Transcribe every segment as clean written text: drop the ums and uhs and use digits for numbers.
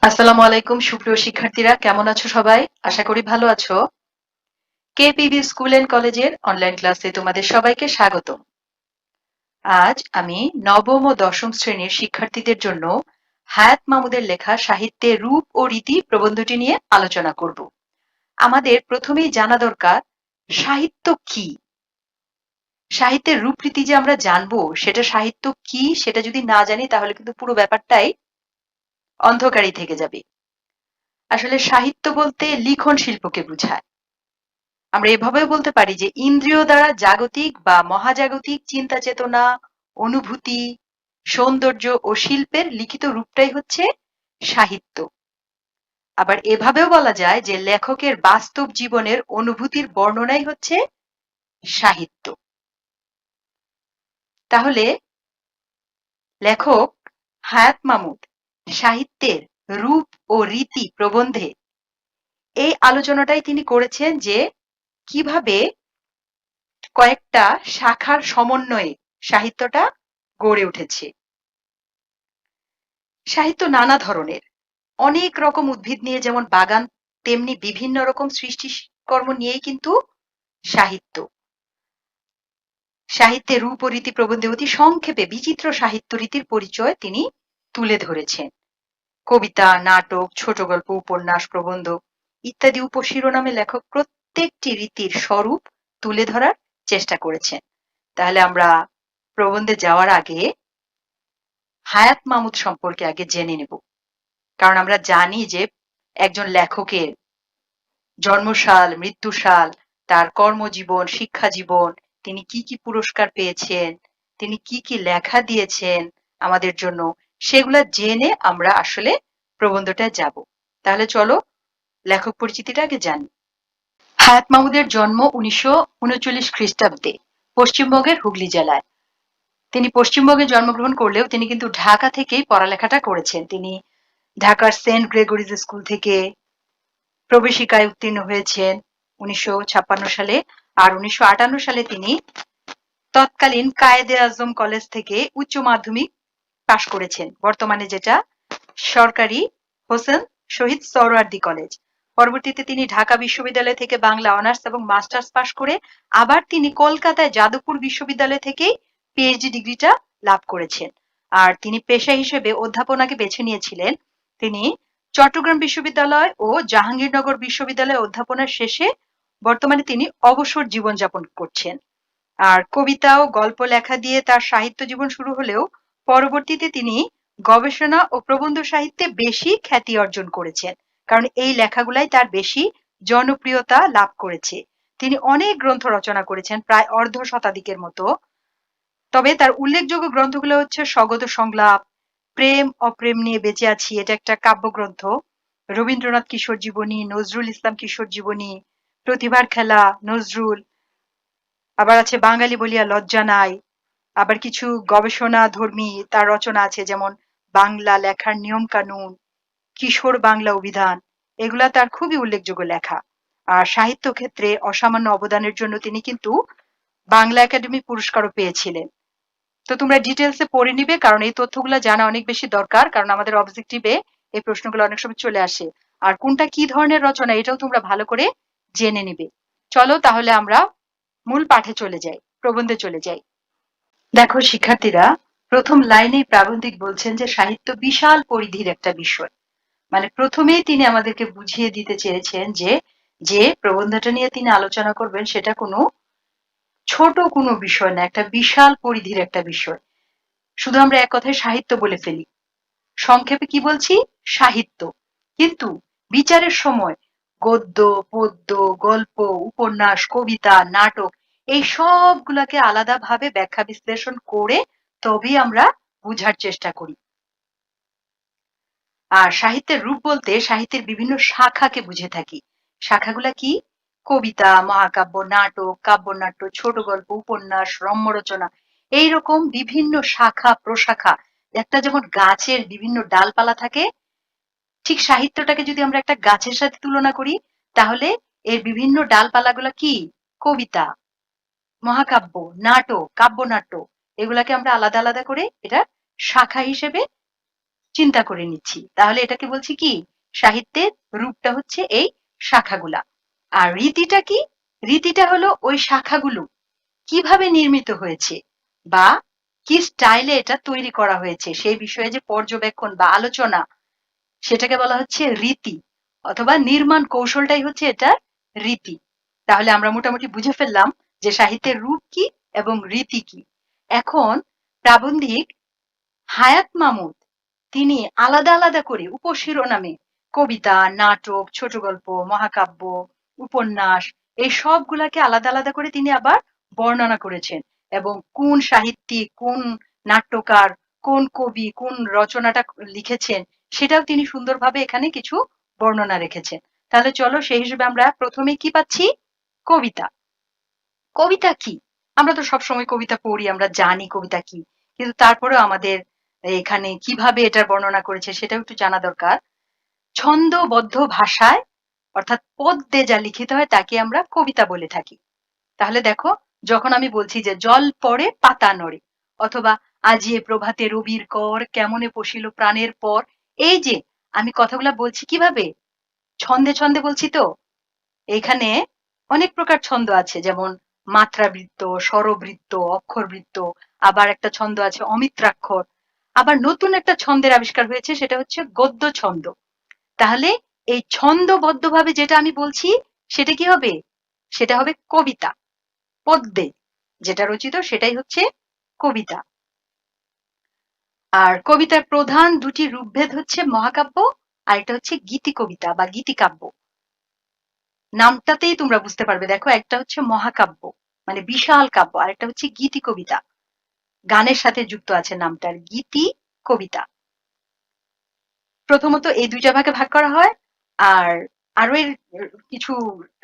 আসসালামু আলাইকুম সুপ্রিয় শিক্ষার্থীরা, কেমন আছো সবাই? আশা করি ভালো আছো। কেপিবি স্কুল এন্ড কলেজের অনলাইন ক্লাসে তোমাদের সবাইকে স্বাগত। আজ আমি নবম ও দশম শ্রেণীর শিক্ষার্থীদের জন্য হায়াত মাহমুদের লেখা সাহিত্যের রূপ ও রীতি প্রবন্ধটি নিয়ে আলোচনা করব। আমাদের প্রথমেই জানা দরকার সাহিত্য কি। সাহিত্যের রূপরীতি যে আমরা জানবো সেটা সাহিত্য কি সেটা যদি না জানি তাহলে কিন্তু পুরো ব্যাপারটাই অন্ধকারই থেকে যাবে। আসলে সাহিত্য বলতে লিখন শিল্পকে বোঝায়। আমরা এভাবেও বলতে পারি যে ইন্দ্রিয় দ্বারা জাগতিক বা মহাজাগতিক চিন্তা চেতনা, অনুভূতি, সৌন্দর্য ও শিল্পের লিখিত রূপটাই হচ্ছে সাহিত্য। আবার এভাবেও বলা যায় যে লেখকের বাস্তব জীবনের অনুভূতির বর্ণনাই হচ্ছে সাহিত্য। তাহলে লেখক হায়াত মাহমুদ সাহিত্যের রূপ ও রীতি প্রবন্ধে এই আলোচনাটাই তিনি করেছেন যে কিভাবে কয়েকটা শাখার সমন্বয়ে সাহিত্যটা গড়ে উঠেছে। সাহিত্য নানা ধরনের। অনেক রকম উদ্ভিদ নিয়ে যেমন বাগান, তেমনি বিভিন্ন রকম সৃষ্টিকর্ম নিয়েই কিন্তু সাহিত্য। সাহিত্যের রূপ ও রীতি প্রবন্ধে অতি সংক্ষেপে বিচিত্র সাহিত্য রীতির পরিচয় তিনি তুলে ধরেছেন। কবিতা, নাটক, ছোট গল্প, উপন্যাস, প্রবন্ধ ইত্যাদি উপশিরোনামে লেখক প্রত্যেকটি রীতির স্বরূপ তুলে ধরার চেষ্টা করেছেন। তাহলে আমরা প্রবন্ধে যাওয়ার আগে হায়াত মাহমুদ সম্পর্কে আগে জেনে নেব। কারণ আমরা জানি যে একজন লেখকের জন্মসাল, মৃত্যুসাল, তার কর্মজীবন, শিক্ষা জীবন, তিনি কি কি পুরস্কার পেয়েছেন, তিনি কি কি লেখা দিয়েছেন আমাদের জন্য, সেগুলা জেনে আমরা আসলে প্রবন্ধটায় যাব। তাহলে চলো লেখক পরিচিতিটা আগে জানি। হায়াত মাহমুদের জন্ম 1939 খ্রিস্টাব্দে পশ্চিমবঙ্গের হুগলি জেলায়। তিনি পশ্চিমবঙ্গে জন্মগ্রহণ করলেও তিনি কিন্তু ঢাকা থেকেই পড়ালেখাটা করেছেন। তিনি ঢাকার সেন্ট গ্রেগরিজ স্কুল থেকে প্রবেশিকায় উত্তীর্ণ হয়েছেন 1956 সালে। আর 1958 সালে তিনি তৎকালীন কায়েদে আজম কলেজ থেকে উচ্চ মাধ্যমিক পাশ করেছেন, বর্তমানে যেটা সরকারি হোসেন শহীদ সোহরাওয়ার্দী কলেজ। পরবর্তীতে তিনি ঢাকা বিশ্ববিদ্যালয় থেকে বাংলা অনার্স এবং মাস্টার্স পাশ করে আবার তিনি কলকাতায় যাদবপুর বিশ্ববিদ্যালয় থেকেই পিএইচডি ডিগ্রিটা লাভ করেছেন। আর তিনি পেশা হিসেবে অধ্যাপনাকে বেছে নিয়েছিলেন। তিনি চট্টগ্রাম বিশ্ববিদ্যালয় ও জাহাঙ্গীরনগর বিশ্ববিদ্যালয়ে অধ্যাপনার শেষে বর্তমানে তিনি অবসর জীবনযাপন করছেন। আর কবিতা ও গল্প লেখা দিয়ে তার সাহিত্য জীবন শুরু হলেও পরবর্তীতে তিনি গবেষণা ও প্রবন্ধ সাহিত্যে বেশি খ্যাতি অর্জন করেছেন, কারণ এই লেখাগুলাই তার বেশি জনপ্রিয়তা লাভ করেছে। তিনি অনেক গ্রন্থ রচনা করেছেন, প্রায় অর্ধ শতাধিকের মতো। তবে তার উল্লেখযোগ্য গ্রন্থগুলো হচ্ছে স্বগত সংলাপ, প্রেম অপ্রেম নিয়ে বেঁচে আছি, এটা একটা কাব্যগ্রন্থ, রবীন্দ্রনাথ কিশোর জীবনী, নজরুল ইসলাম কিশোর জীবনী, প্রতিভার খেলা নজরুল, আবার আছে বাঙালি বলিয়া লজ্জা নাই, আবার কিছু গবেষণা ধর্মী তার রচনা আছে, যেমন বাংলা লেখার নিয়ম কানুন, কিশোর বাংলা অভিধান, এগুলা তার খুবই উল্লেখযোগ্য লেখা। আর সাহিত্য ক্ষেত্রে অসামান্য অবদানের জন্য তিনি কিন্তু বাংলা একাডেমি পুরস্কারও পেয়েছিলেন। তো তোমরা ডিটেলসে পড়ে নিবে, কারণ এই তথ্যগুলো জানা অনেক বেশি দরকার, কারণ আমাদের অবজেক্টিভে এই প্রশ্নগুলো অনেক সময় চলে আসে। আর কোনটা কি ধরনের রচনা এটাও তোমরা ভালো করে জেনে নিবে। চলো তাহলে আমরা মূল পাঠে চলে যাই, প্রবন্ধে চলে যাই। দেখো শিক্ষার্থীরা, প্রথম লাইনেই প্রাবন্ধিক বলছেন যে সাহিত্য বিশাল পরিধির একটা বিষয়। মানে প্রথমেই তিনি আমাদেরকে বুঝিয়ে দিতে চেয়েছেন যে যে প্রবন্ধটা নিয়ে তিনি আলোচনা করবেন সেটা কোনো ছোট কোনো বিষয় না, একটা বিশাল পরিধির একটা বিষয়। শুধু আমরা এক কথায় সাহিত্য বলে ফেলি, সংক্ষেপে কি বলছি, সাহিত্য। কিন্তু বিচারের সময় গদ্য, পদ্য, গল্প, উপন্যাস, কবিতা, নাটক এই সবগুলাকে আলাদাভাবে ব্যাখ্যা বিশ্লেষণ করে তবেই আমরা বুঝার চেষ্টা করি। আর সাহিত্যের রূপ বলতে সাহিত্যের বিভিন্ন শাখাকে বুঝে থাকি। শাখাগুলা কি? কবিতা, মহাকাব্য, নাটক, কাব্যনাট্য, ছোট গল্প, উপন্যাস, রম্য রচনা, এইরকম বিভিন্ন শাখা প্রশাখা। একটা যেমন গাছের বিভিন্ন ডালপালা থাকে, ঠিক সাহিত্যটাকে যদি আমরা একটা গাছের সাথে তুলনা করি তাহলে এর বিভিন্ন ডালপালাগুলো কি? কবিতা, মহাকাব্য, নাটক, কাব্যনাট্য, এগুলাকে আমরা আলাদা আলাদা করে এটা শাখা হিসেবে চিন্তা করে নিচ্ছি। তাহলে এটাকে বলছি কি, সাহিত্যের রূপটা হচ্ছে এই শাখাগুলা। আর রীতিটা কি? রীতিটা হলো ওই শাখাগুলো কিভাবে নির্মিত হয়েছে বা কি স্টাইলে এটা তৈরি করা হয়েছে সেই বিষয়ে যে পর্যবেক্ষণ বা আলোচনা, সেটাকে বলা হচ্ছে রীতি, অথবা নির্মাণ কৌশলটাই হচ্ছে এটার রীতি। তাহলে আমরা মোটামুটি বুঝে ফেললাম যে সাহিত্যের রূপ কি এবং রীতি কি। এখন প্রাবন্ধিক হায়াত মাহমুদ তিনি আলাদা আলাদা করে উপশিরোনামে কবিতা, নাটক, ছোট গল্প, মহাকাব্য, উপন্যাস এই সবগুলাকে আলাদা আলাদা করে তিনি আবার বর্ণনা করেছেন, এবং কোন সাহিত্যিক, কোন নাট্যকার, কোন কবি কোন রচনাটা লিখেছেন সেটাও তিনি সুন্দরভাবে এখানে কিছু বর্ণনা রেখেছেন। তাহলে চলো সেই হিসেবে আমরা প্রথমে কি পাচ্ছি? কবিতা। কবিতা কি? আমরা তো সবসময় কবিতা পড়ি, আমরা জানি কবিতা কি, কিন্তু তারপরেও আমাদের এখানে কিভাবে এটার বর্ণনা করেছে সেটাও একটু জানা দরকার। ছন্দবদ্ধ ভাষায় অর্থাৎ পদ্যে যা লিখিত হয় তাকে আমরা কবিতা বলে থাকি। তাহলে দেখো, যখন আমি বলছি যে জল পড়ে পাতা নড়ে, অথবা আজিয়ে প্রভাতে রবির কর কেমনে পশিল প্রাণের পর, এই যে আমি কথাগুলা বলছি কিভাবে ছন্দে ছন্দে বলছি, তো এখানে অনেক প্রকার ছন্দ আছে, যেমন মাত্রাবৃত্ত, স্বরবৃত্ত, অক্ষরবৃত্ত, আবার একটা ছন্দ আছে অমিত্রাক্ষর, আবার নতুন একটা ছন্দের আবিষ্কার হয়েছে সেটা হচ্ছে গদ্য ছন্দ। তাহলে এই ছন্দবদ্ধভাবে যেটা আমি বলছি সেটা কি হবে? সেটা হবে কবিতা। পদ্যে যেটা রচিত সেটাই হচ্ছে কবিতা। আর কবিতার প্রধান দুটি রূপভেদ হচ্ছে মহাকাব্য আর এটা হচ্ছে গীতি কবিতা বা গীতিকাব্য। নামটাতেই তোমরা বুঝতে পারবে, দেখো একটা হচ্ছে মহাকাব্য মানে বিশাল কাব্য, আর একটা হচ্ছে গীতি কবিতা, গানের সাথে যুক্ত আছে নামটার, গীতি কবিতা। প্রথমত এই দুইটা ভাগে ভাগ করা হয়, আর আরো এর কিছু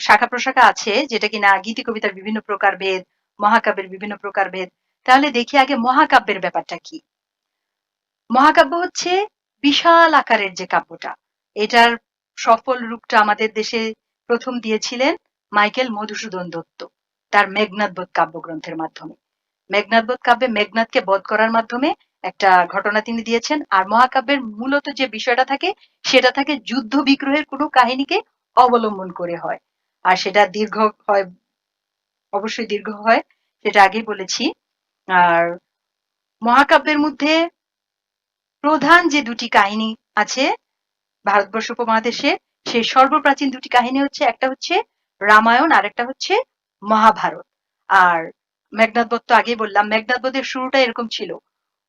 শাখা প্রশাখা আছে যেটা কিনা গীতি কবিতার বিভিন্ন প্রকার ভেদ, মহাকাব্যের বিভিন্ন প্রকার ভেদ। তাহলে দেখি আগে মহাকাব্যের ব্যাপারটা কি। মহাকাব্য হচ্ছে বিশাল আকারের যে কাব্যটা, এটার সফল রূপটা আমাদের দেশে প্রথম দিয়েছিলেন মাইকেল মধুসূদন দত্ত তার মেঘনাদবধ কাব্যগ্রন্থের মাধ্যমে। মেঘনাদবধ কাব্যে মেঘনাদকে বধ করার মাধ্যমে একটা ঘটনা তিনি দিয়েছেন। আর মহাকাব্যের মূলত যে বিষয়টা থাকে সেটা থাকে যুদ্ধ বিগ্রহের কোনো কাহিনীকে অবলম্বন করে হয়, আর সেটা দীর্ঘ হয়, অবশ্যই দীর্ঘ হয়, সেটা আগেই বলেছি। আর মহাকাব্যের মধ্যে প্রধান যে দুটি কাহিনী আছে ভারতবর্ষ উপমহাদেশে, সেই সর্বপ্রাচীন দুটি কাহিনী হচ্ছে, একটা হচ্ছে রামায়ণ আর একটা হচ্ছে মহাভারত। আর মেঘনাদবধ তো আগেই বললাম, মেঘনাদবধের শুরুটা এরকম ছিল,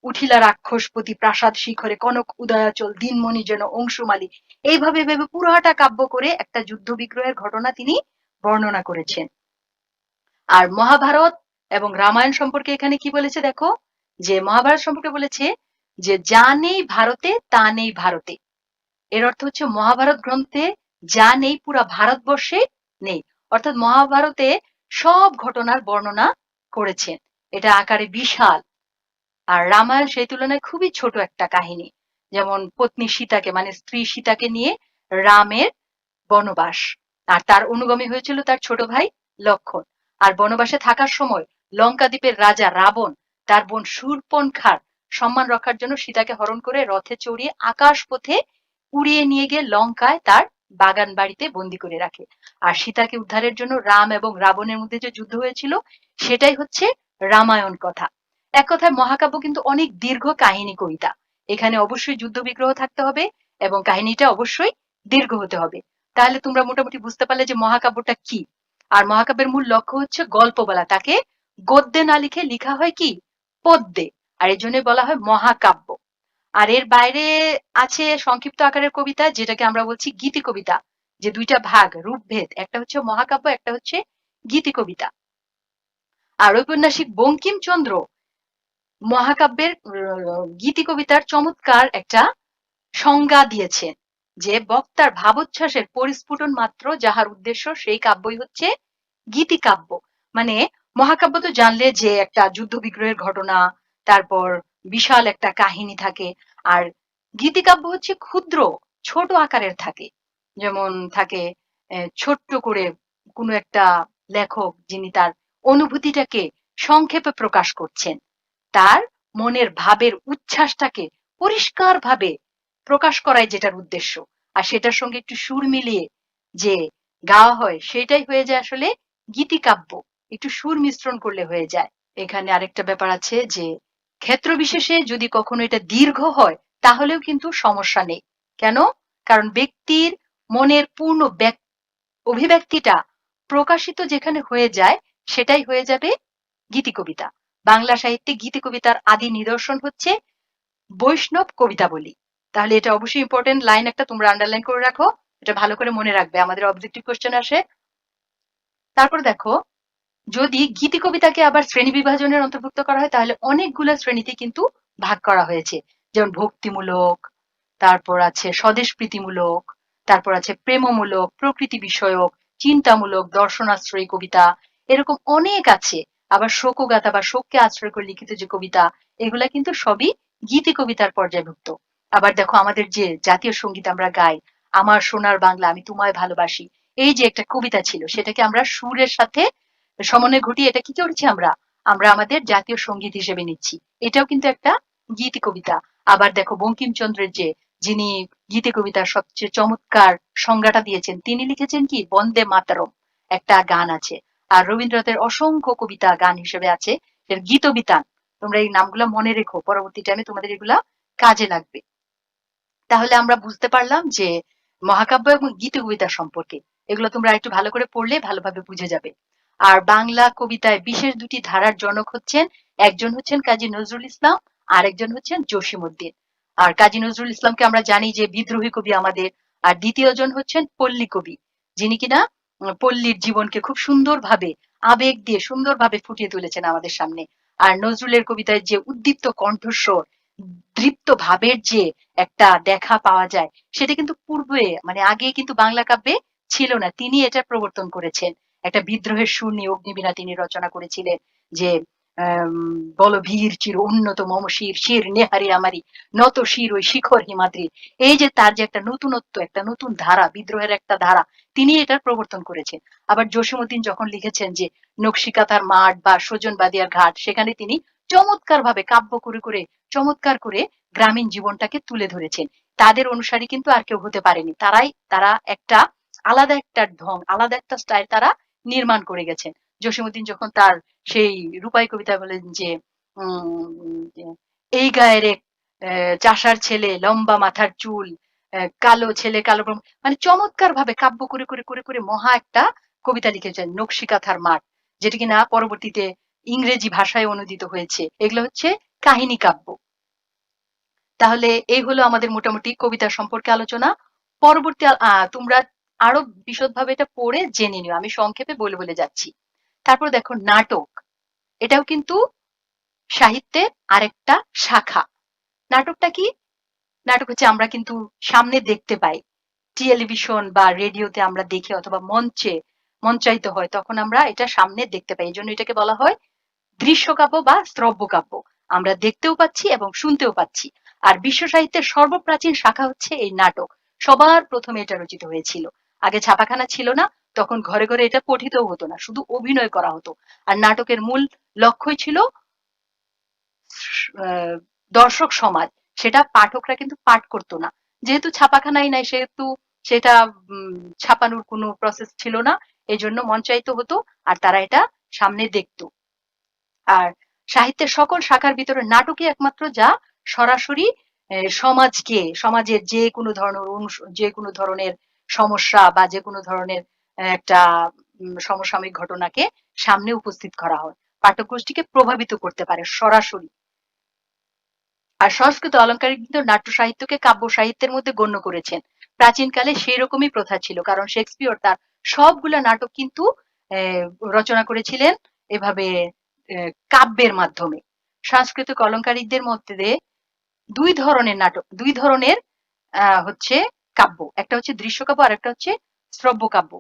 উঠিলা রাক্ষসপতি প্রাসাদ শিখরে কনক উদয়াচল দিনমণি যেন অংশুমালী, এইভাবে ভেবে পুরোটা কাব্য করে একটা যুদ্ধ বিগ্রহের ঘটনা তিনি বর্ণনা করেছেন। আর মহাভারত এবং রামায়ণ সম্পর্কে এখানে কি বলেছে দেখো, যে মহাভারত সম্পর্কে বলেছে যে যা নেই ভারতে তা নেই ভারতে। এর অর্থ হচ্ছে মহাভারত গ্রন্থে যা নেই পুরা ভারতবর্ষে নেই, অর্থাৎ মহাভারতে সব ঘটনার বর্ণনা করেছেন, এটা আকারে বিশাল। আর রামায়ণ সেই তুলনায় খুবই ছোট একটা কাহিনী, যেমন পত্নী সীতাকে মানে স্ত্রী সীতাকে নিয়ে রামের বনবাস, আর তার অনুগামী হয়েছিল তার ছোট ভাই লক্ষণ। আর বনবাসে থাকার সময় লঙ্কা দ্বীপের রাজা রাবণ তার বোন শূর্পণখার সম্মান রক্ষার জন্য সীতাকে হরণ করে রথে চড়িয়ে আকাশ পথে উড়িয়ে নিয়ে গিয়ে লঙ্কায় তার বাগান বাড়িতে বন্দি করে রাখে। আর সীতাকে উদ্ধারের জন্য রাম এবং রাবণের মধ্যে যে যুদ্ধ হয়েছিল সেটাই হচ্ছে রামায়ণ কথা। এক কথায় মহাকাব্য কিন্তু অনেক দীর্ঘ কাহিনী কবিতা, এখানে অবশ্যই যুদ্ধ বিগ্রহ থাকতে হবে এবং কাহিনীটা অবশ্যই দীর্ঘ হতে হবে। তাহলে তোমরা মোটামুটি বুঝতে পারলে যে মহাকাব্যটা কি। আর মহাকাব্যের মূল লক্ষ্য হচ্ছে গল্প বলা, তাকে গদ্যে না লিখে লিখা হয় কি পদ্যে, আর এই জন্য বলা হয় মহাকাব্য। আর এর বাইরে আছে সংক্ষিপ্ত আকারের কবিতা যেটাকে আমরা বলছি গীতি কবিতা, যে দুইটা ভাগ রূপভেদ, একটা হচ্ছে মহাকাব্য একটা হচ্ছে গীতি কবিতা। আর ঔপন্যাসিক বঙ্কিমচন্দ্র মহাকাব্যের গীতি কবিতার চমৎকার একটা সংজ্ঞা দিয়েছেন, যে বক্তার ভাবোচ্ছ্বাসের পরিস্ফুটন মাত্র যাহার উদ্দেশ্য সেই কাব্যই হচ্ছে গীতিকাব্য। মানে মহাকাব্য তো জানলে যে একটা যুদ্ধ বিগ্রহের ঘটনা, তারপর বিশাল একটা কাহিনী থাকে। আর গীতিকাব্য হচ্ছে ক্ষুদ্র ছোট আকারের থাকে, যেমন থাকে ছোট্ট করে কোনো একটা লেখক যিনি তার অনুভূতিটাকে সংক্ষেপে প্রকাশ করছেন, তার মনের ভাবের উচ্ছ্বাসটাকে পরিষ্কার ভাবে প্রকাশ করাই যেটার উদ্দেশ্য, আর সেটার সঙ্গে একটু সুর মিলিয়ে যে গাওয়া হয় সেটাই হয়ে যায় আসলে গীতিকাব্য। একটু সুর মিশ্রণ করলে হয়ে যায়। এখানে আরেকটা ব্যাপার আছে যে ক্ষেত্র বিশেষে যদি কখনো এটা দীর্ঘ হয় তাহলেও কিন্তু সমস্যা নেই। কেন? কারণ ব্যক্তির মনের পূর্ণ অভিব্যক্তিটা প্রকাশিত যেখানে হয়ে যায় সেটাই হয়ে যাবে গীতিকবিতা। বাংলা সাহিত্যে গীতিকবিতার আদি নিদর্শন হচ্ছে বৈষ্ণব কবিতাবলী। তাহলে এটা অবশ্যই ইম্পর্টেন্ট লাইন একটা, তোমরা আন্ডারলাইন করে রাখো। এটা ভালো করে মনে রাখবে, আমাদের অবজেক্টিভ কোশ্চেন আসে। তারপর দেখো, যদি গীতি কবিতাকে আবার শ্রেণী বিভাজনের অন্তর্ভুক্ত করা হয় তাহলে অনেকগুলো শ্রেণীতে কিন্তু ভাগ করা হয়েছে। যেমন ভক্তিমূলক, তারপর আছে স্বদেশ প্রীতিমূলক, তারপর আছে প্রেমমূলক, প্রকৃতি বিষয়ক, চিন্তামূলক, দর্শনাশ্রয়ী কবিতা, এরকম অনেক আছে। আবার শোকগাথা বা শোককে আশ্রয় করে লিখিত যে কবিতা, এগুলা কিন্তু সবই গীতি কবিতার পর্যায়ভুক্ত। আবার দেখো, আমাদের যে জাতীয় সঙ্গীত আমরা গাই, আমার সোনার বাংলা আমি তোমায় ভালোবাসি, এই যে একটা কবিতা ছিল সেটাকে আমরা সুরের সাথে সমন্বয় ঘটিয়ে এটা কি করেছি আমরা, আমরা আমাদের জাতীয় সঙ্গীত হিসেবে নিচ্ছি। এটাও কিন্তু একটা গীতি কবিতা। আবার দেখো, বঙ্কিমচন্দ্রের যে, যিনি গীতি কবিতার সবচেয়ে চমৎকার সংজ্ঞাটা দিয়েছেন, তিনি লিখেছেন কি বন্দে মাতরম একটা গান আছে। আর রবীন্দ্রনাথের অসংখ্য কবিতা গান হিসেবে আছে এর গীতবিতান। তোমরা এই নামগুলো মনে রেখো, পরবর্তী টাইমে তোমাদের এগুলা কাজে লাগবে। তাহলে আমরা বুঝতে পারলাম যে মহাকাব্য এবং গীতি কবিতা সম্পর্কে, এগুলো তোমরা একটু ভালো করে পড়লে ভালোভাবে বুঝে যাবে। আর বাংলা কবিতায় বিশেষ দুটি ধারার জনক হচ্ছেন, একজন হচ্ছেন কাজী নজরুল ইসলাম, আর একজন হচ্ছেন জসীমউদ্দিন। আর কাজী নজরুল ইসলামকে আমরা জানি যে বিদ্রোহী কবি আমাদের। আর দ্বিতীয় জন হচ্ছেন পল্লী কবি, যিনি কিনা পল্লীর জীবনকে খুব সুন্দরভাবে আবেগ দিয়ে সুন্দরভাবে ফুটিয়ে তুলেছেন আমাদের সামনে। আর নজরুলের কবিতায় যে উদ্দীপ্ত কণ্ঠস্বর, দৃপ্ত ভাবের যে একটা দেখা পাওয়া যায়, সেটা কিন্তু পূর্বে মানে আগে কিন্তু বাংলা কাব্যে ছিল না। তিনি এটা প্রবর্তন করেছেন। একটা বিদ্রোহের সুর নিয়ে অগ্নিবীণা তিনি রচনা করেছিলেন যে বল ভীর চির উন্নত মম শির, শির নেহারি আমারি নত শির ওই শিখর হিমাদ্রি। এই যে তার যে একটা নতুনত্ব, একটা নতুন ধারা, বিদ্রোহের একটা ধারা, তিনি এটার প্রবর্তন করেছেন। আবার জসীমউদ্দিন যখন লিখেছেন যে নকশিকাঁথার মাঠ বা সজন বাদিয়ার ঘাট, সেখানে তিনি চমৎকার ভাবে কাব্য করে করে চমৎকার করে গ্রামীণ জীবনটাকে তুলে ধরেছেন। তাদের অনুসারী কিন্তু আর কেউ হতে পারেনি। তারা একটা আলাদা একটা ঢং, আলাদা একটা স্টাইল তারা নির্মাণ করে গেছেন। জসীমউদ্দিন যখন তার সেই রূপাই কবিতা বলেন যে এই গায়ের এক চাষার ছেলে লম্বা মাথার চুল, কালো ছেলে কালো মানে চমৎকার ভাবে কাব্য করে করে করে করে মহা একটা কবিতা লিখেছেন নকশিকাঁথার মাঠ, যেটা কিনা পরবর্তীতে ইংরেজি ভাষায় অনুদিত হয়েছে। এগুলো হচ্ছে কাহিনী কাব্য। তাহলে এই হলো আমাদের মোটামুটি কবিতা সম্পর্কে আলোচনা। পরবর্তী তোমরা আরো বিশদভাবে এটা পড়ে জেনে নিও, আমি সংক্ষেপে বলে বলে যাচ্ছি। তারপর দেখো, নাটক, এটাও কিন্তু সাহিত্যের আরেকটা শাখা। নাটকটা কি? নাটক হচ্ছে আমরা কিন্তু সামনে দেখতে পাই, টেলিভিশন বা রেডিওতে আমরা দেখি অথবা মঞ্চায়িত হয়, তখন আমরা এটা সামনে দেখতে পাই। এই জন্য এটাকে বলা হয় দৃশ্যকাব্য বা শ্রব্যকাব্য। আমরা দেখতেও পাচ্ছি এবং শুনতেও পাচ্ছি। আর বিশ্ব সাহিত্যের সর্বপ্রাচীন শাখা হচ্ছে এই নাটক। সবার প্রথমে এটা রচিত হয়েছিল। আগে ছাপাখানা ছিল না, তখন ঘরে ঘরে এটা পঠিতও হতো না, শুধু অভিনয় করা হতো। আর নাটকের মূল লক্ষ্যই ছিল দর্শক সমাজ, সেটা পাঠকরা কিন্তু পাঠ করতো না। যেহেতু ছাপাখানাই নাই সেহেতু সেটা ছাপানোর কোনো প্রসেস ছিল না, এই জন্য মঞ্চায়িত হতো আর তারা এটা সামনে দেখতো। আর সাহিত্যের সকল শাখার ভিতরে নাটকই একমাত্র যা সরাসরি সমাজের যে কোনো ধরনের যে কোনো ধরনের সমস্যা বা যে কোনো ধরনের একটা সমসাময়িক ঘটনাকে সামনে উপস্থিত করা হয়, পাঠক গোষ্ঠীকে প্রভাবিত করতে পারে সরাসরি। আর সংস্কৃত অলংকারিক কিন্তু নাট্য সাহিত্যকে কাব্য সাহিত্যের মধ্যে গণ্য করেছেন। প্রাচীনকালে সেই রকমই প্রথা ছিল, কারণ শেক্সপিয়র তার সবগুলা নাটক কিন্তু রচনা করেছিলেন এভাবে কাব্যের মাধ্যমে। সাংস্কৃতিক অলংকারিকদের মধ্যে দুই ধরনের নাটক, দুই ধরনের হচ্ছে কাব্য, একটা হচ্ছে দৃশ্যকাব্য আর একটা হচ্ছে শ্রব্যকাব্য।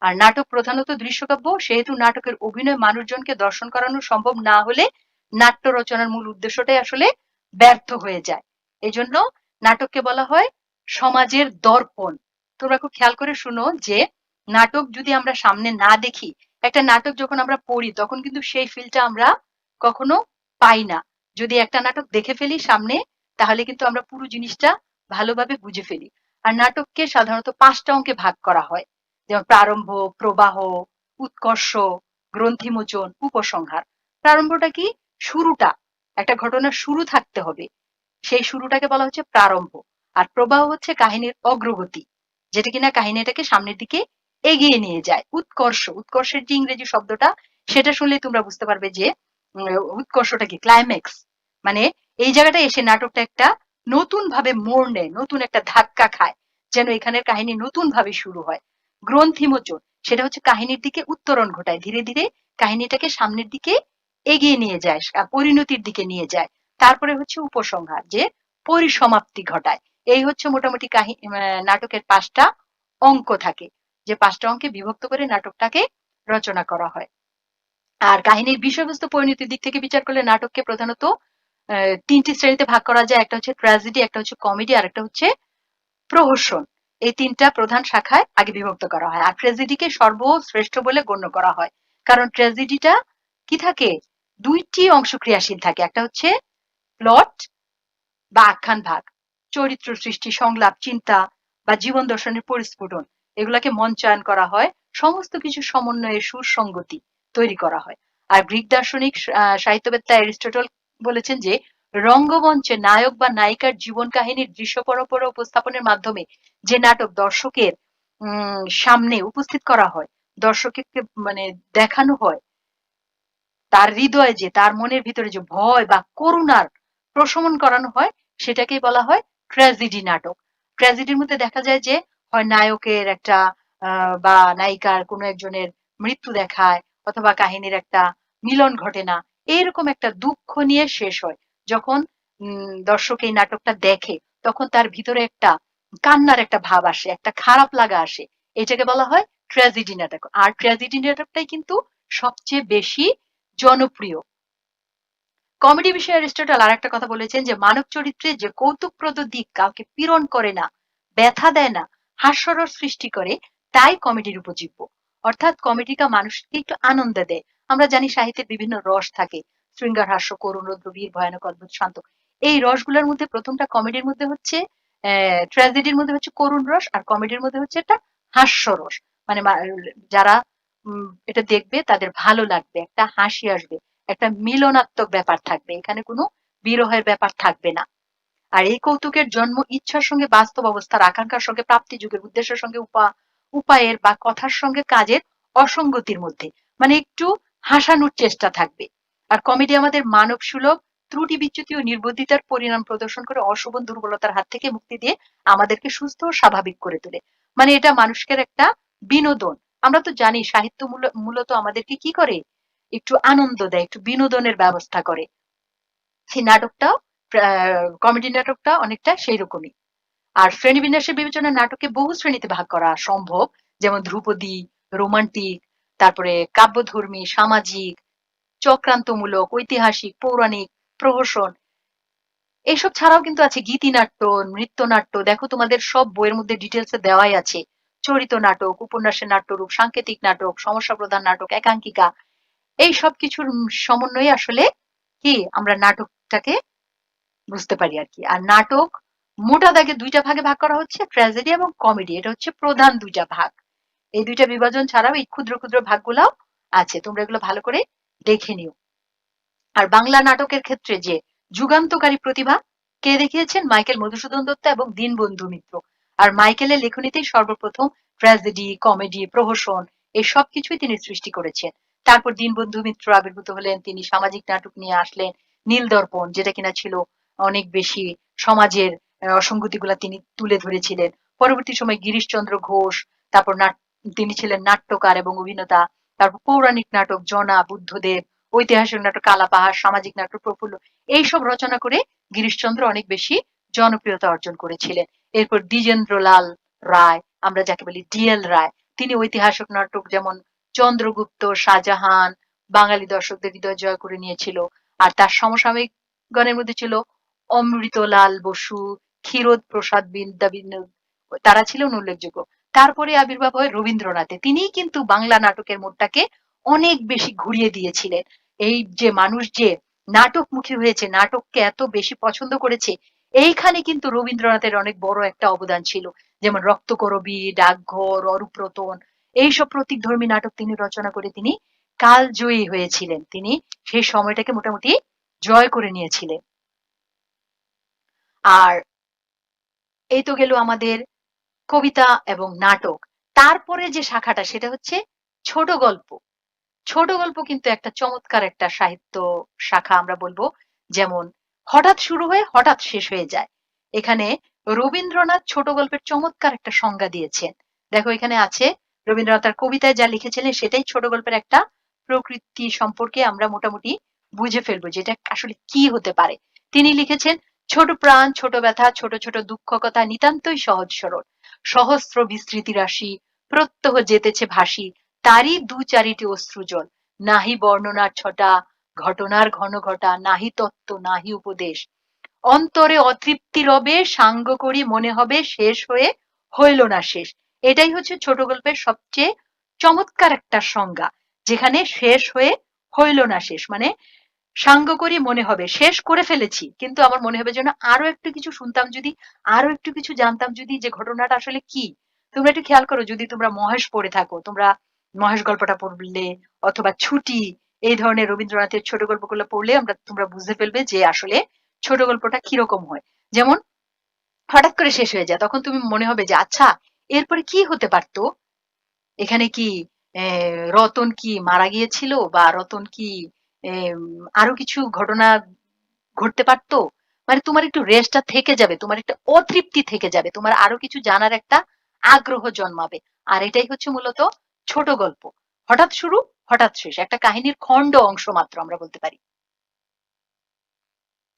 আর নাটক প্রধানত দৃশ্যকাব্য, সেহেতু নাটকের অভিনয় মানুষজনকে দর্শন করানো সম্ভব না হলে নাট্য রচনার মূল উদ্দেশ্যটাই আসলে ব্যর্থ হয়ে যায়। এজন্য নাটককে বলা হয় সমাজের দর্পণ। তোমরা খুব খেয়াল করে শুনো যে নাটক যদি আমরা সামনে না দেখি, একটা নাটক যখন আমরা পড়ি তখন কিন্তু সেই ফিলটা আমরা কখনো পাই না। যদি একটা নাটক দেখে ফেলি সামনে, তাহলে কিন্তু আমরা পুরো জিনিসটা ভালোভাবে বুঝে ফেলি। আর নাটককে সাধারণত ৫টা অঙ্কে ভাগ করা হয়। যেমন প্রারম্ভ, প্রবাহ, উৎকর্ষ, গ্রন্থিমোচন, উপসংহার। প্রারম্ভটা কি? শুরুটা। একটা ঘটনার শুরু থাকতে হবে। সেই শুরুটাকে বলা হচ্ছে প্রারম্ভ। আর প্রবাহ হচ্ছে কাহিনীর অগ্রগতি, যেটা কিনা কাহিনীটাকে সামনের দিকে এগিয়ে নিয়ে যায়। উৎকর্ষ, উৎকর্ষের যে ইংরেজি শব্দটা সেটা শুনলেই তোমরা বুঝতে পারবে যে উৎকর্ষটা কি? ক্লাইম্যাক্স। মানে এই জায়গাটায় এসে নাটকটা একটা নতুন ভাবে মোড় নেয়, নতুন একটা ধাক্কা খায়, যেন এখানের কাহিনী নতুন ভাবে শুরু হয়। গ্রন্থিমোচন, সেটা হচ্ছে কাহিনীর দিকে উত্তরণ ঘটায়, ধীরে ধীরে কাহিনীটাকে সামনের দিকে এগিয়ে নিয়ে যায়, পরিণতির দিকে নিয়ে যায়। তারপরে হচ্ছে উপসংহার, যে পরিসমাপ্তি ঘটায়। এই হচ্ছে মোটামুটি নাটকের ৫টা অঙ্ক থাকে, যে ৫টা অঙ্কে বিভক্ত করে নাটকটাকে রচনা করা হয়। আর কাহিনীর বিষয়বস্তু পরিণতির দিক থেকে বিচার করলে নাটককে প্রধানত ৩টি শ্রেণীতে ভাগ করা যায়। একটা হচ্ছে ট্র্যাজেডি, একটা হচ্ছে কমেডি, আর একটা হচ্ছে প্রহসন। এই ৩টা প্রধান শাখায় আগে বিভক্ত করা হয়। আর ট্র্যাজেডিকে সর্বশ্রেষ্ঠ বলে গণ্য করা হয়। কারণ ট্র্যাজেডিটা কি থাকে? ২টি অংশ ক্রিয়াশীল থাকে। একটা হচ্ছে প্লট বা আখ্যান ভাগ, চরিত্র সৃষ্টি, সংলাপ, চিন্তা বা জীবন দর্শনের পরিস্ফুটন, এগুলাকে মঞ্চায়ন করা হয়। সমস্ত কিছু সমন্বয়ে সুসংগতি তৈরি করা হয়। আর গ্রিক দার্শনিক সাহিত্যবেত্তা অ্যারিস্টটল বলেছেন যে রঙ্গমঞ্চে নায়ক বা নায়িকার জীবন কাহিনীর দৃশ্য পরম্পরা উপস্থাপনের মাধ্যমে যে নাটক দর্শকের সামনে উপস্থিত করা হয়, দর্শককে মানে দেখানো হয়, তার হৃদয়ে যে, তার মনের ভিতরে যে ভয় বা করুণার প্রশমন করানো হয়, সেটাকেই বলা হয় ট্র্যাজেডি নাটক। ট্র্যাজেডির মধ্যে দেখা যায় যে হয় নায়কের একটা বা নায়িকার কোনো একজনের মৃত্যু দেখায়, অথবা কাহিনীর একটা মিলন ঘটে না, এইরকম একটা দুঃখ নিয়ে শেষ হয়। যখন দর্শক এই নাটকটা দেখে, তখন তার ভিতরে একটা কান্নার একটা ভাব আসে, একটা খারাপ লাগা আসে। এটাকে বলা হয় ট্র্যাজেডি নাটক। আর ট্র্যাজেডি নাটকটাই কিন্তু সবচেয়ে বেশি জনপ্রিয়। কমেডি বিষয়ে অ্যারিস্টটল আরেকটা কথা বলেছেন যে মানব চরিত্রে যে কৌতুকপ্রদ দিক কাউকে পীড়ন করে না, ব্যথা দেয় না, হাস্যরস সৃষ্টি করে, তাই কমেডির উপজীব্য। অর্থাৎ কমেডিটা মানুষকে একটু আনন্দ দেয়। আমরা জানি সাহিত্যের বিভিন্ন রস থাকে, শৃঙ্গার, হাস্য, করুণ, রৌদ্র, বীর, ভয়ানক, অদ্ভুত, শান্ত। এই রসগুলোর মধ্যে প্রথমটা কমেডির মধ্যে হচ্ছে ট্র্যাজেডির মধ্যে হচ্ছে করুণ রস, আর কমেডির মধ্যে হচ্ছে একটা হাস্যরস। মানে যারা এটা দেখবে তাদের ভালো লাগবে, একটা হাসি আসবে, একটা মিলনাত্মক ব্যাপার থাকবে, এখানে কোনো বিরহের ব্যাপার থাকবে না। আর এই কৌতুকের জন্ম ইচ্ছার সঙ্গে বাস্তব অবস্থার আকাঙ্ক্ষার সঙ্গে প্রাপ্তি যুগের উদ্দেশ্যের সঙ্গে উপায়ের বা কথার সঙ্গে কাজের অসঙ্গতির মধ্যে, মানে একটু হাসানোর চেষ্টা থাকবে। আর কমেডি আমাদের মানব সুলভ ত্রুটি বিচ্যুতি ও নির্বুদ্ধিতার পরিণাম প্রদর্শন করে অশোভন দুর্বলতার হাত থেকে মুক্তি দিয়ে আমাদেরকে সুস্থ ও স্বাভাবিক করে তোলে। মানে এটা মানুষকে একটা বিনোদন। আমরা তো জানি সাহিত্য মূলত আমাদেরকে কি করে? একটু আনন্দ দেয়, একটু বিনোদনের ব্যবস্থা করে। সেই নাটকটাও, কমেডি নাটকটা অনেকটা সেই রকমই। আর শ্রেণীবিন্যাসের বিবেচনায় নাটকে বহু শ্রেণীতে ভাগ করা সম্ভব। যেমন ধ্রুপদী, রোমান্টিক, তারপরে কাব্যধর্মী, সামাজিক, চক্রান্তমূলক, ঐতিহাসিক, পৌরাণিক, প্রহসন। এইসব ছাড়াও কিন্তু আছে গীতিনাট্য, নৃত্যনাট্য। দেখো তোমাদের সব বইয়ের মধ্যে ডিটেলসে দেওয়াই আছে। চরিত নাটক, উপন্যাসের নাট্যরূপ, সাংকেতিক নাটক, সমস্যা প্রধান নাটক, একাঙ্কিকা। এই সব কিছুর সমন্বয়ে আসলে কি আমরা নাটকটাকে বুঝতে পারি আর কি। আর নাটক মোটা দাগে ২টা ভাগে ভাগ করা হচ্ছে, ট্র্যাজেডি এবং কমেডি। এটা হচ্ছে প্রধান ২টা ভাগ। এই ২টা বিভাজন ছাড়াও এই ক্ষুদ্র ক্ষুদ্র ভাগগুলাও আছে, তোমরা এগুলো ভালো করে দেখে নিও। আর বাংলা নাটকের ক্ষেত্রে যে যুগান্তকারী প্রতিভা কে দেখিয়েছেন? মাইকেল মধুসূদন দত্ত এবং দীনবন্ধু মিত্র। আর মাইকেলের লেখনীতেই সর্বপ্রথম ট্র্যাজেডি, কমেডি, প্রহসন এই সব কিছুই তিনি সৃষ্টি করেছেন। তারপর দীনবন্ধু মিত্র আবির্ভূত হলেন, তিনি সামাজিক নাটক নিয়ে আসলেন। নীলদর্পণ, যেটা কিনা ছিল অনেক বেশি সমাজের অসঙ্গতিগুলা তিনি তুলে ধরেছিলেন। পরবর্তী সময় গিরিশচন্দ্র ঘোষ, তারপর তিনি ছিলেন নাট্যকার এবং অভিনেতা। তারপর পৌরাণিক নাটক জনা, বুদ্ধদেব, ঐতিহাসিক নাটক কালাপাহাড়, সামাজিক নাটক প্রফুল্ল, এইসব রচনা করে গিরিশচন্দ্র অনেক বেশি জনপ্রিয়তা অর্জন করেছিলেন। এরপর দ্বিজেন্দ্রলাল রায়, আমরা যাকে বলি ডিএল রায়, তিনি ঐতিহাসিক নাটক যেমন চন্দ্রগুপ্ত, শাহজাহান বাঙালি দর্শকদের হৃদয় জয় করে নিয়েছিল। আর তার সমসাময়িক গণের মধ্যে ছিল অমৃতলাল বসু, ক্ষীরোদ প্রসাদ বিদ্যাবিনোদ, তারা ছিলেন উল্লেখযোগ্য। তারপরে আবির্ভাব হয় রবীন্দ্রনাথে, তিনিই কিন্তু বাংলা নাটকের মোড়টাকে অনেক বেশি ঘুরিয়ে দিয়েছিলেন। এই যে মানুষ যে নাটকমুখী হয়েছে, নাটককে এত বেশি পছন্দ করেছে, এইখানে কিন্তু রবীন্দ্রনাথের অনেক বড় একটা অবদান ছিল। যেমন রক্তকরবী, ডাকঘর, অরুপ্রতন এইসব প্রতীকধর্মী নাটক তিনি রচনা করে তিনি কালজয়ী হয়েছিলেন। তিনি সেই সময়টাকে মোটামুটি জয় করে নিয়েছিলেন। আর এই তো গেল আমাদের কবিতা এবং নাটক। তারপরে যে শাখাটা সেটা হচ্ছে ছোট গল্প। ছোট গল্প কিন্তু একটা চমৎকার একটা সাহিত্য শাখা আমরা বলবো। যেমন হঠাৎ শুরু হয়ে হঠাৎ শেষ হয়ে যায়। এখানে রবীন্দ্রনাথ ছোট গল্পের চমৎকার একটা সংজ্ঞা দিয়েছেন। দেখো এখানে আছে রবীন্দ্রনাথ তার কবিতায় যা লিখেছিলেন সেটাই ছোট গল্পের একটা প্রকৃতি সম্পর্কে আমরা মোটামুটি বুঝে ফেলবো যে এটা আসলে কি হতে পারে। তিনি লিখেছেন ছোট প্রাণ, ছোট ব্যথা, ছোট ছোট দুঃখ কথা নিতান্তই সহজ সরল, সহস্র বিস্তৃতি রাশি প্রত্যহ যেতেছে ভাসি, তারই দু চারিটি অশ্রুজল, নাহি বর্ণনার ছটা, ঘটনার ঘন ঘটা, নাহি তত্ত্ব নাহি উপদেশ, অন্তরে অতৃপ্তি রবে, সাঙ্গ করি মনে হবে শেষ হয়ে হইল না শেষ। এটাই হচ্ছে ছোট গল্পের সবচেয়ে চমৎকার একটা সংজ্ঞা, যেখানে শেষ হয়ে হইল না শেষ মানে সাঙ্গ করি মনে হবে শেষ করে ফেলেছি, কিন্তু আমার মনে হবে যেন আরো একটু কিছু শুনতাম যদি, আরো একটু কিছু জানতাম যদি, যে ঘটনাটা আসলে কি। তোমরা একটু খেয়াল করো, যদি তোমরা মহেশ পড়ে থাকো, তোমরা মহেশ গল্পটা পড়লে অথবা ছুটি এই ধরনের রবীন্দ্রনাথের ছোট গল্পগুলো পড়লে তোমরা বুঝতে ফেলবে যে আসলে ছোট গল্পটা কিরকম হয়। যেমন হঠাৎ করে শেষ হয়ে যায়, তখন তুমি মনে হবে যে আচ্ছা এরপরে কি হতে পারতো, এখানে কি রতন কি মারা গিয়েছিল, বা রতন কি আরো কিছু ঘটনা ঘটতে পারতো। মানে তোমার একটু রেস্টটা থেকে যাবে, তোমার একটা অতৃপ্তি থেকে যাবে, তোমার আরো কিছু জানার একটা আগ্রহ জন্মাবে। আর এটাই হচ্ছে মূলত ছোট গল্প। হঠাৎ শুরু হঠাৎ শেষ, একটা কাহিনীর খণ্ড অংশ মাত্র আমরা বলতে পারি।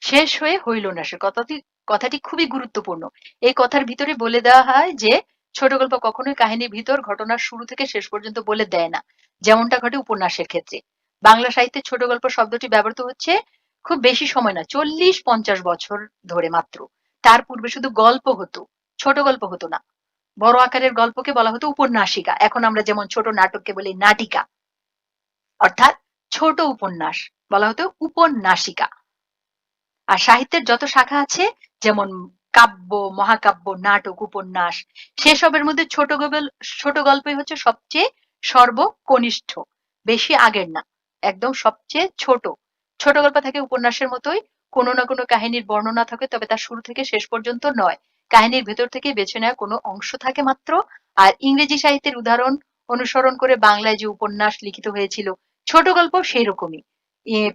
শেষ হয়ে হইল না সে কথাটি, কথাটি খুবই গুরুত্বপূর্ণ। এই কথার ভিতরে বলে দেওয়া হয় যে ছোট গল্প কখনোই কাহিনীর ভিতর ঘটনার শুরু থেকে শেষ পর্যন্ত বলে দেয় না, যেমনটা ঘটে উপন্যাসের ক্ষেত্রে। বাংলা সাহিত্যে ছোট গল্প শব্দটি ব্যবহৃত হচ্ছে খুব বেশি সময় না, 40-50 বছর ধরে মাত্র। তার পূর্বে শুধু গল্প হতো, ছোট গল্প হতো না। বড় আকারের গল্পকে বলা হতো উপন্যাসিকা, এখন আমরা যেমন ছোট নাটককে বলি নাটিকা, অর্থাৎ ছোট উপন্যাস বলা হতো উপন্যাসিকা। আর সাহিত্যের যত শাখা আছে, যেমন কাব্য, মহাকাব্য, নাটক, উপন্যাস, সেসবের মধ্যে ছোট গল্পই হচ্ছে সবচেয়ে সর্বকনিষ্ঠ, বেশি আগের না, একদম সবচেয়ে ছোট। ছোট গল্প থাকে উপন্যাসের মতোই, কোনো না কোনো কাহিনীর বর্ণনা থাকে, তবে তার শুরু থেকে শেষ পর্যন্ত নয়, কাহিনীর ভেতর থেকে বেছে নেওয়া কোনো অংশ থাকে মাত্র। আর ইংরেজি সাহিত্যের উদাহরণ অনুসরণ করে বাংলায় যে উপন্যাস লিখিত হয়েছিল, ছোট গল্প সেই রকমই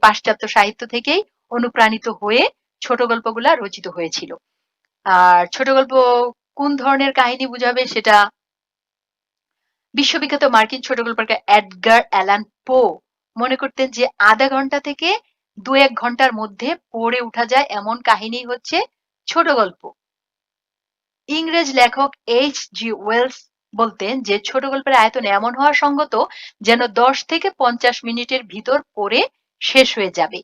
পাশ্চাত্য সাহিত্য থেকেই অনুপ্রাণিত হয়ে ছোট গল্পগুলা রচিত হয়েছিল। আর ছোট গল্প কোন ধরনের কাহিনী বুঝাবে সেটা বিশ্ববিখ্যাত মার্কিন ছোট গল্পকার এডগার অ্যালান পো মনে করতেন যে আধা ঘন্টা থেকে 2-1 ঘন্টার মধ্যে পড়ে উঠা যায় এমন কাহিনী হচ্ছে ছোট গল্প। ইংরেজ লেখক H.G. ওয়েলস বলতেন যে ছোট গল্পের আয়তন এমন হওয়া সঙ্গত যেন 10 থেকে 50 মিনিটের ভিতর পড়ে শেষ হয়ে যাবে।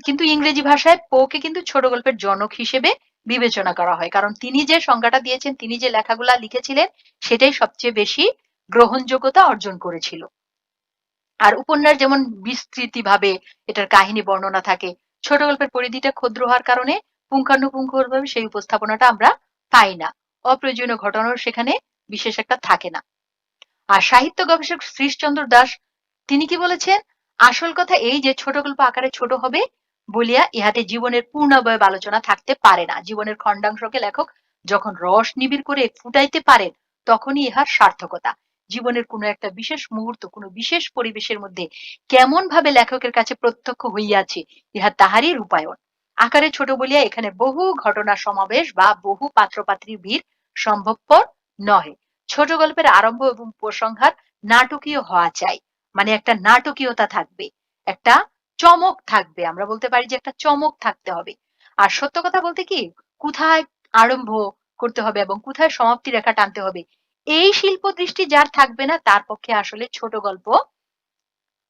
কিন্তু ইংরেজি ভাষায় পোকে কিন্তু ছোট গল্পের জনক হিসেবে বিবেচনা করা হয়, কারণ তিনি যে সংজ্ঞাটা দিয়েছেন, তিনি যে লেখাগুলা লিখেছিলেন সেটাই সবচেয়ে বেশি গ্রহণযোগ্যতা অর্জন করেছিল। আর উপন্যাস যেমন বিস্তৃতি ভাবে এটার কাহিনী বর্ণনা থাকে, ছোট গল্পের পরিধিটা ক্ষুদ্র হওয়ার কারণে পুঙ্খানুপুঙ্খভাবে সেই উপস্থাপনাটা আমরা পাই না, অপ্রয়োজনীয় ঘটনাও সেখানে বিশেষ একটা থাকে না। আর সাহিত্য গবেষক শ্রীশচন্দ্র দাস তিনি কি বলেছেন, আসল কথা এই যে ছোট গল্প আকারে ছোট হবে বলিয়া ইহাতে জীবনের পূর্ণাবয়ব আলোচনা থাকতে পারে না। জীবনের খণ্ডাংশকে লেখক যখন রস নিবিড় করে ফুটাইতে পারেন তখনই ইহার সার্থকতা। জীবনের কোনো একটা বিশেষ মুহূর্ত কোনো বিশেষ পরিবেশের মধ্যে কেমন ভাবে লেখকের কাছে প্রত্যক্ষ হইয়াছে ইহা তাহারই রূপায়ণ। আকারে ছোট বলিয়া এখানে বহু ঘটনা সমাবেশ বা বহু পাত্রপাত্রীর ভিড় সম্ভবপর নহে। ছোট গল্পের আরম্ভ এবং উপসংহার নাটকীয় হওয়া চাই, মানে একটা নাটকীয়তা থাকবে, একটা চমক থাকবে, আমরা বলতে পারি যে একটা চমক থাকতে হবে। আর সত্য কথা বলতে কি, কোথায় আরম্ভ করতে হবে এবং কোথায় সমাপ্তি রেখা টানতে হবে এই শিল্প দৃষ্টি যার থাকবে না, তার পক্ষে আসলে ছোট গল্প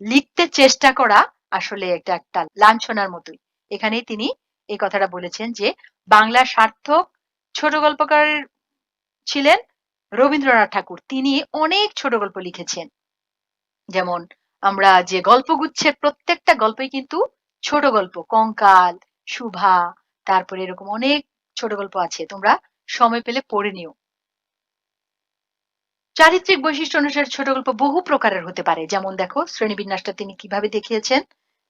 লিখতে চেষ্টা করা আসলে এটা একটা লাঞ্ছনার মতোই। এখানেই তিনি এই কথাটা বলেছেন যে বাংলার সার্থক ছোট গল্পকার ছিলেন রবীন্দ্রনাথ ঠাকুর। তিনি অনেক ছোট গল্প লিখেছেন। যেমন আমরা যে গল্পগুচ্ছের প্রত্যেকটা গল্পই কিন্তু ছোট গল্প, কঙ্কাল, সুভা, তারপরে এরকম অনেক ছোট গল্প আছে, তোমরা সময় পেলে পড়ে নিও। চারিত্রিক বৈশিষ্ট্য অনুসারে ছোট গল্প বহু প্রকারের হতে পারে, যেমন দেখো শ্রেণীবিন্যাসটা তিনি কিভাবে দেখিয়েছেন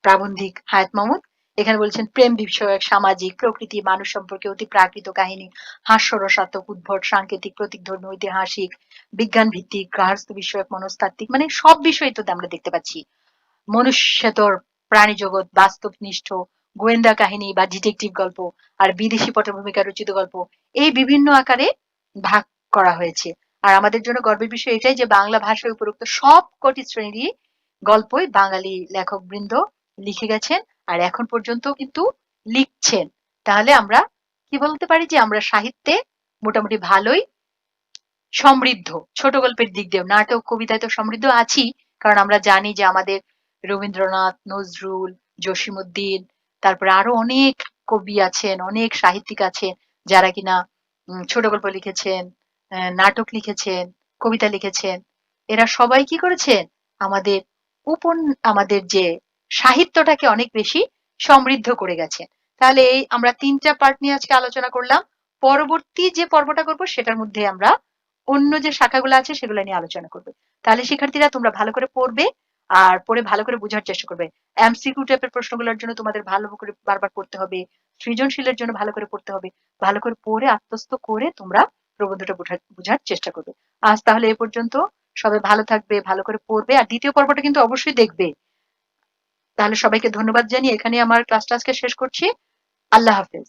প্রাবন্ধিক হায়াত মাহমুদ। এখানে বলছেন প্রেম বিষয়ক, সামাজিক, প্রকৃতি, মানুষ সম্পর্কে অতি প্রাকৃত কাহিনী, হাস্যরসাত্মক, উদ্ভট, সাংকেতিক, প্রতীকধর্মী, ঐতিহাসিক, বিজ্ঞান ভিত্তিক, গার্হস্থ্য বিষয়ক, মনস্তাত্ত্বিক, মানে সব বিষয় তো আমরা দেখতে পাচ্ছি। মনুষ্যতর, প্রাণী জগৎ, বাস্তবনিষ্ঠ, গোয়েন্দা কাহিনী বা ডিটেকটিভ গল্প, আর বিদেশি পটভূমিকা রচিত গল্প, এই বিভিন্ন আকারে ভাগ করা হয়েছে। আর আমাদের জন্য গর্বের বিষয় এটাই যে বাংলা ভাষায় উপরোক্ত সব কটি শ্রেণীরই গল্পই বাঙালি লেখক বৃন্দ লিখে গেছেন, আর এখন পর্যন্ত কিন্তু লিখছেন। তাহলে আমরা কি বলতে পারি যে আমরা সাহিত্যে মোটামুটি ভালোই সমৃদ্ধ। ছোট গল্পের দিক দিয়েও, নাটক কবিতায় তো সমৃদ্ধ আছি, কারণ আমরা জানি যে আমাদের রবীন্দ্রনাথ, নজরুল, জসিমউদ্দিন, তারপরে আরো অনেক কবি আছেন, অনেক সাহিত্যিক আছেন যারা কিনা ছোট গল্প লিখেছেন, নাটক লিখেছেন, কবিতা লিখেছেন। এরা সবাই কি করেছেন, আমাদের উপন আমাদের যে সাহিত্যটাকে অনেক বেশি সমৃদ্ধ করে গেছেন। তাহলে এই আমরা ৩টা পার্ট নিয়ে আজকে আলোচনা করলাম। পরবর্তী যে পর্বটা করব সেটার মধ্যে আমরা অন্য যে শাখাগুলো আছে সেগুলো নিয়ে আলোচনা করব। তাহলে শিক্ষার্থীরা তোমরা ভালো করে পড়বে, আর পড়ে ভালো করে বোঝার চেষ্টা করবে। এমসিকিউ টাইপের প্রশ্নগুলোর জন্য তোমাদের ভালো করে বারবার পড়তে হবে, সৃজনশীলের জন্য ভালো করে পড়তে হবে। ভালো করে পড়ে আত্মস্থ করে তোমরা প্রবন্ধটা বোঝার চেষ্টা করবে। আজ তাহলে এ পর্যন্ত। সবাই ভালো থাকবে, ভালো করে পড়বে, আর দ্বিতীয় পর্বটা কিন্তু অবশ্যই দেখবে। তাহলে সবাইকে ধন্যবাদ জানিয়ে এখানে আমার ক্লাসটা আজকে শেষ করছি। আল্লাহ হাফেজ।